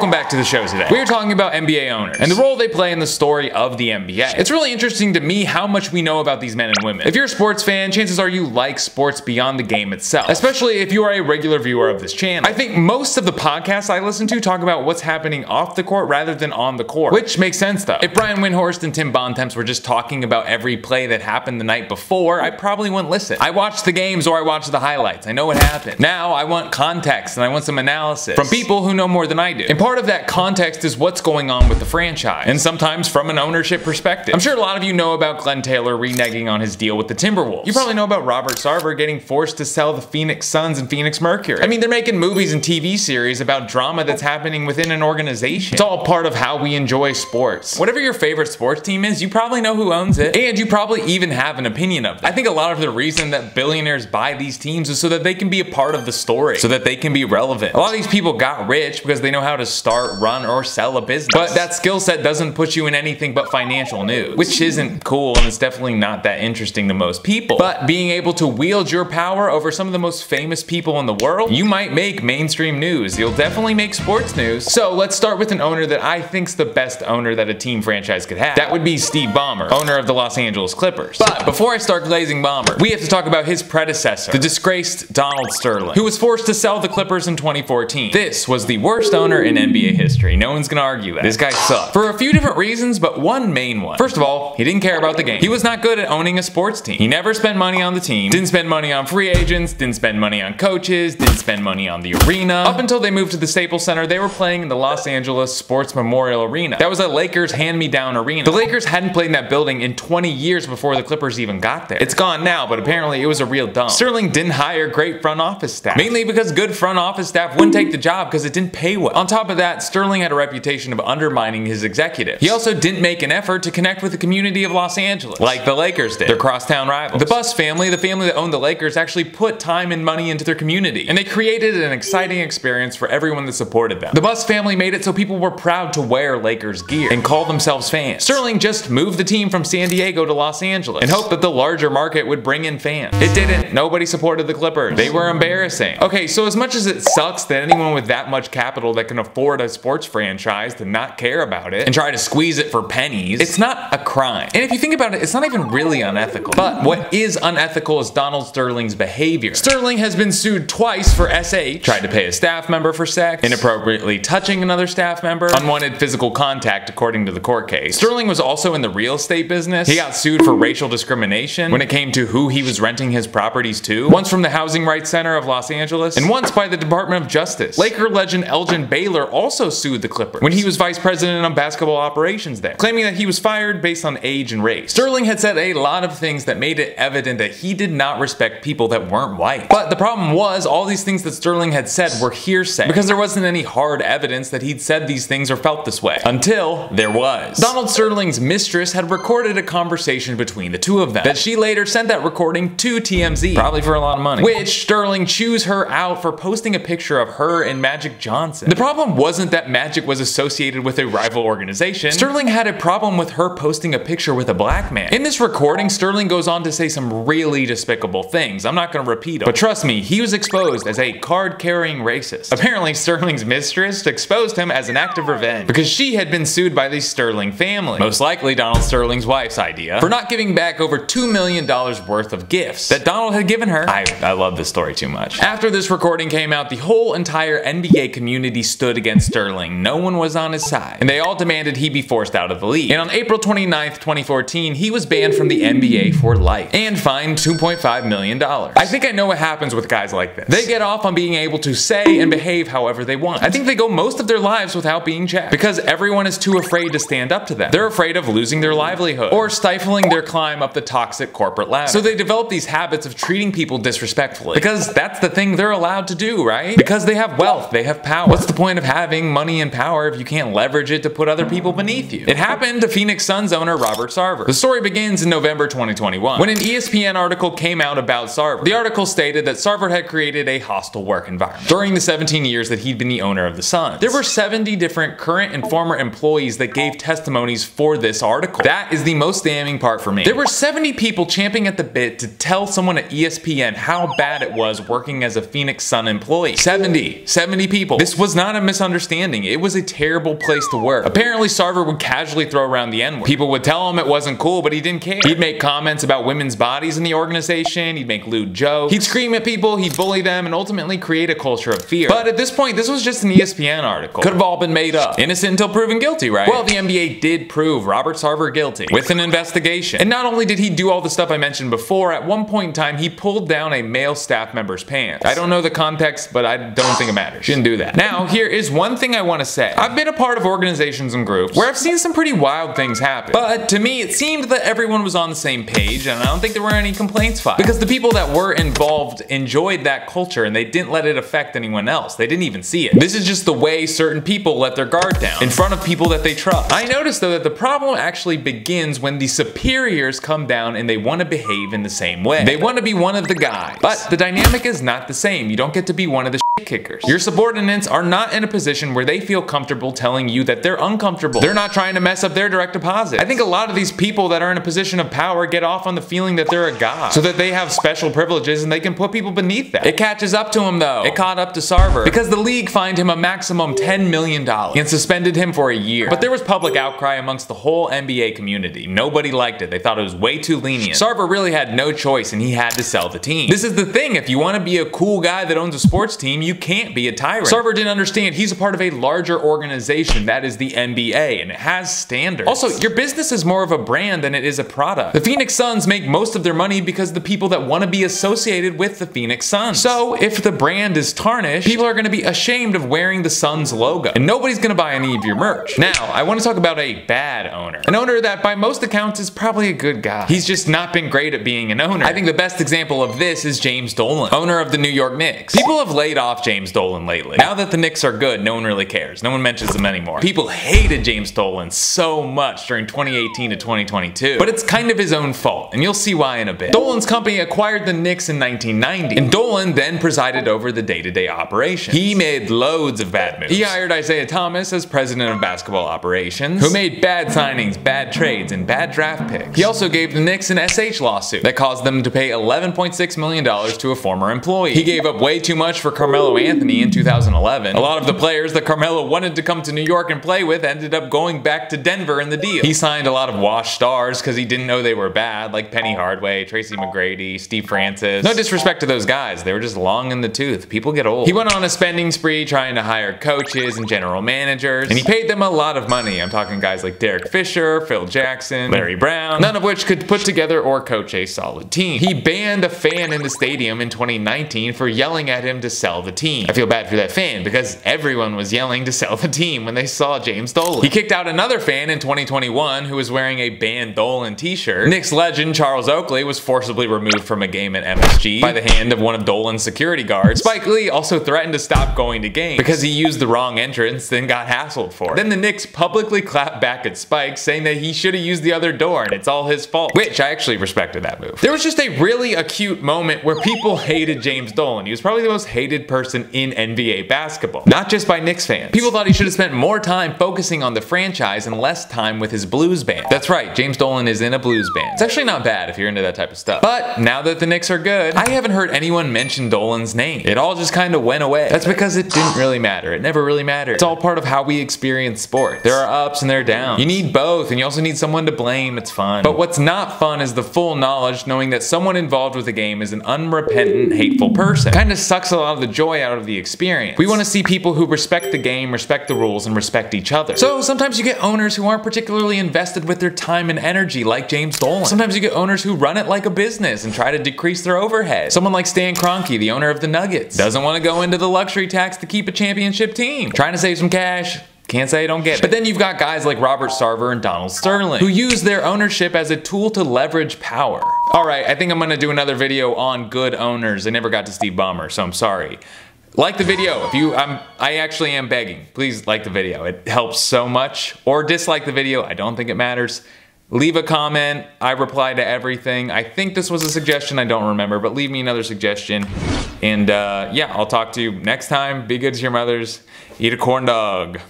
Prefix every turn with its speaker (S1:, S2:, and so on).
S1: Welcome back to the show today. We are talking about NBA owners and the role they play in the story of the NBA. It's really interesting to me how much we know about these men and women. If you're a sports fan, chances are you like sports beyond the game itself, especially if you are a regular viewer of this channel. I think most of the podcasts I listen to talk about what's happening off the court rather than on the court, which makes sense though. If Brian Windhorst and Tim Bontemps were just talking about every play that happened the night before, I probably wouldn't listen. I watch the games or I watch the highlights. I know what happened. Now I want context and I want some analysis from people who know more than I do. And part of that context is what's going on with the franchise, and sometimes from an ownership perspective. I'm sure a lot of you know about Glenn Taylor reneging on his deal with the Timberwolves. You probably know about Robert Sarver getting forced to sell the Phoenix Suns and Phoenix Mercury. I mean, they're making movies and TV series about drama that's happening within an organization. It's all part of how we enjoy sports. Whatever your favorite sports team is, you probably know who owns it, and you probably even have an opinion of it. I think a lot of the reason that billionaires buy these teams is so that they can be a part of the story, so that they can be relevant. A lot of these people got rich because they know how to start, run, or sell a business. But that skill set doesn't put you in anything but financial news, which isn't cool, and it's definitely not that interesting to most people. But being able to wield your power over some of the most famous people in the world, you might make mainstream news. You'll definitely make sports news. So let's start with an owner that I think's the best owner that a team franchise could have. That would be Steve Ballmer, owner of the Los Angeles Clippers. But before I start glazing Ballmer, we have to talk about his predecessor, the disgraced Donald Sterling, who was forced to sell the Clippers in 2014. This was the worst owner in NBA history. No one's gonna argue that. This guy sucked. For a few different reasons, but one main one. First of all, he didn't care about the game. He was not good at owning a sports team. He never spent money on the team, didn't spend money on free agents, didn't spend money on coaches, didn't spend money on the arena. Up until they moved to the Staples Center, they were playing in the Los Angeles Sports Memorial Arena. That was a Lakers hand-me-down arena. The Lakers hadn't played in that building in 20 years before the Clippers even got there. It's gone now, but apparently it was a real dump. Sterling didn't hire great front office staff, mainly because good front office staff wouldn't take the job because it didn't pay well. On top of that, Sterling had a reputation of undermining his executives. He also didn't make an effort to connect with the community of Los Angeles, like the Lakers did. They're crosstown rivals. The Buss family, the family that owned the Lakers, actually put time and money into their community, and they created an exciting experience for everyone that supported them. The Buss family made it so people were proud to wear Lakers gear and call themselves fans. Sterling just moved the team from San Diego to Los Angeles and hoped that the larger market would bring in fans. It didn't. Nobody supported the Clippers. They were embarrassing. Okay, so as much as it sucks that anyone with that much capital that can afford a sports franchise to not care about it and try to squeeze it for pennies, it's not a crime. And if you think about it, it's not even really unethical. But what is unethical is Donald Sterling's behavior. Sterling has been sued twice for SH, tried to pay a staff member for sex, inappropriately touching another staff member, unwanted physical contact according to the court case. Sterling was also in the real estate business. He got sued for racial discrimination when it came to who he was renting his properties to, once from the Housing Rights Center of Los Angeles, and once by the Department of Justice. Laker legend Elgin Baylor also sued the Clippers when he was vice president of basketball operations there, claiming that he was fired based on age and race. Sterling had said a lot of things that made it evident that he did not respect people that weren't white. But the problem was, all these things that Sterling had said were hearsay, because there wasn't any hard evidence that he'd said these things or felt this way, until there was. Donald Sterling's mistress had recorded a conversation between the two of them, that she later sent that recording to TMZ, probably for a lot of money, which Sterling chews her out for posting a picture of her and Magic Johnson. The problem wasn't that Magic was associated with a rival organization. Sterling had a problem with her posting a picture with a black man. In this recording, Sterling goes on to say some really despicable things. I'm not gonna repeat them, but trust me, he was exposed as a card-carrying racist. Apparently, Sterling's mistress exposed him as an act of revenge because she had been sued by the Sterling family, most likely Donald Sterling's wife's idea, for not giving back over $2 million worth of gifts that Donald had given her. I love this story too much. After this recording came out, the whole entire NBA community stood against Sterling. No one was on his side, and they all demanded he be forced out of the league. And on April 29th, 2014, he was banned from the NBA for life and fined $2.5 million. I think I know what happens with guys like this. They get off on being able to say and behave however they want. I think they go most of their lives without being checked because everyone is too afraid to stand up to them. They're afraid of losing their livelihood or stifling their climb up the toxic corporate ladder. So they develop these habits of treating people disrespectfully because that's the thing they're allowed to do, right? Because they have wealth, they have power. What's the point of having money and power if you can't leverage it to put other people beneath you? It happened to Phoenix Suns owner Robert Sarver. The story begins in November 2021 when an ESPN article came out about Sarver. The article stated that Sarver had created a hostile work environment during the 17 years that he'd been the owner of the Suns. There were 70 different current and former employees that gave testimonies for this article. That is the most damning part for me. There were 70 people champing at the bit to tell someone at ESPN how bad it was working as a Phoenix Sun employee. 70 people. This was not a misunderstanding. misunderstanding. It was a terrible place to work. Apparently, Sarver would casually throw around the N-word. People would tell him it wasn't cool, but he didn't care. He'd make comments about women's bodies in the organization, he'd make lewd jokes, he'd scream at people, he'd bully them, and ultimately create a culture of fear. But at this point, this was just an ESPN article. Could have all been made up. Innocent until proven guilty, right? Well, the NBA did prove Robert Sarver guilty with an investigation. And not only did he do all the stuff I mentioned before, at one point in time, he pulled down a male staff member's pants. I don't know the context, but I don't think it matters. Shouldn't do that. Now, here is one thing I want to say. I've been a part of organizations and groups where I've seen some pretty wild things happen. But to me, it seemed that everyone was on the same page, and I don't think there were any complaints filed. Because the people that were involved enjoyed that culture, and they didn't let it affect anyone else. They didn't even see it. This is just the way certain people let their guard down in front of people that they trust. I noticed though that the problem actually begins when the superiors come down and they want to behave in the same way. They want to be one of the guys. But the dynamic is not the same. You don't get to be one of the shit kickers. Your subordinates are not in a position where they feel comfortable telling you that they're uncomfortable. They're not trying to mess up their direct deposit. I think a lot of these people that are in a position of power get off on the feeling that they're a god, so that they have special privileges and they can put people beneath that. It catches up to him though. It caught up to Sarver because the league fined him a maximum $10 million and suspended him for a year. But there was public outcry amongst the whole NBA community. Nobody liked it. They thought it was way too lenient. Sarver really had no choice and he had to sell the team. This is the thing. If you want to be a cool guy that owns a sports team, you can't be a tyrant. Sarver didn't understand he's a part of a larger organization that is the NBA, and it has standards. Also, your business is more of a brand than it is a product. The Phoenix Suns make most of their money because the people that want to be associated with the Phoenix Suns. So if the brand is tarnished, people are going to be ashamed of wearing the Suns logo, and nobody's going to buy any of your merch. Now, I want to talk about a bad owner. An owner that by most accounts is probably a good guy. He's just not been great at being an owner. I think the best example of this is James Dolan, owner of the New York Knicks. People have laid off James Dolan lately. Now that the Knicks are good, no one really cares. No one mentions them anymore. People hated James Dolan so much during 2018 to 2022, but it's kind of his own fault, and you'll see why in a bit. Dolan's company acquired the Knicks in 1990, and Dolan then presided over the day-to-day operation. He made loads of bad moves. He hired Isaiah Thomas as president of basketball operations, who made bad signings, bad trades, and bad draft picks. He also gave the Knicks an SH lawsuit that caused them to pay $11.6 million to a former employee. He gave up way too much for Carmelo Anthony in 2011. A lot of the players that Carmelo wanted to come to New York and play with ended up going back to Denver in the deal. He signed a lot of washed stars because he didn't know they were bad, like Penny Hardaway, Tracy McGrady, Steve Francis. No disrespect to those guys, they were just long in the tooth. People get old. He went on a spending spree trying to hire coaches and general managers, and he paid them a lot of money. I'm talking guys like Derek Fisher, Phil Jackson, Larry Brown, none of which could put together or coach a solid team. He banned a fan in the stadium in 2019 for yelling at him to sell the team. I feel bad for that fan because everyone was yelling to sell the team when they saw James Dolan. He kicked out another fan in 2021 who was wearing a Ban Dolan t-shirt. Knicks legend Charles Oakley was forcibly removed from a game at MSG by the hand of one of Dolan's security guards. Spike Lee also threatened to stop going to games because he used the wrong entrance, then got hassled for it. Then the Knicks publicly clapped back at Spike, saying that he should have used the other door and it's all his fault, which I actually respected that move. There was just a really acute moment where people hated James Dolan. He was probably the most hated person in NBA basketball, not just by Knicks fans. People thought he should have spent more time focusing on the franchise and less time with his blues band. That's right, James Dolan is in a blues band. It's actually not bad if you're into that type of stuff. But now that the Knicks are good, I haven't heard anyone mention Dolan's name. It all just kind of went away. That's because it didn't really matter. It never really mattered. It's all part of how we experience sports. There are ups and there are downs. You need both, and you also need someone to blame. It's fun. But what's not fun is the full knowledge knowing that someone involved with the game is an unrepentant, hateful person. Kind of sucks a lot of the joy out of the experience. We want to see people who respect the game, respect the rules, and respect each other. So sometimes you get owners who aren't particularly invested with their time and energy, like James Dolan. Sometimes you get owners who run it like a business and try to decrease their overhead. Someone like Stan Kroenke, the owner of the Nuggets, doesn't want to go into the luxury tax to keep a championship team. Trying to save some cash. Can't say I don't get it. But then you've got guys like Robert Sarver and Donald Sterling, who use their ownership as a tool to leverage power. Alright, I think I'm gonna do another video on good owners. I never got to Steve Ballmer, so I'm sorry. Like the video. I actually am begging. Please like the video. It helps so much. Or dislike the video. I don't think it matters. Leave a comment. I reply to everything. I think this was a suggestion. I don't remember, but leave me another suggestion. And yeah, I'll talk to you next time. Be good to your mothers. Eat a corn dog.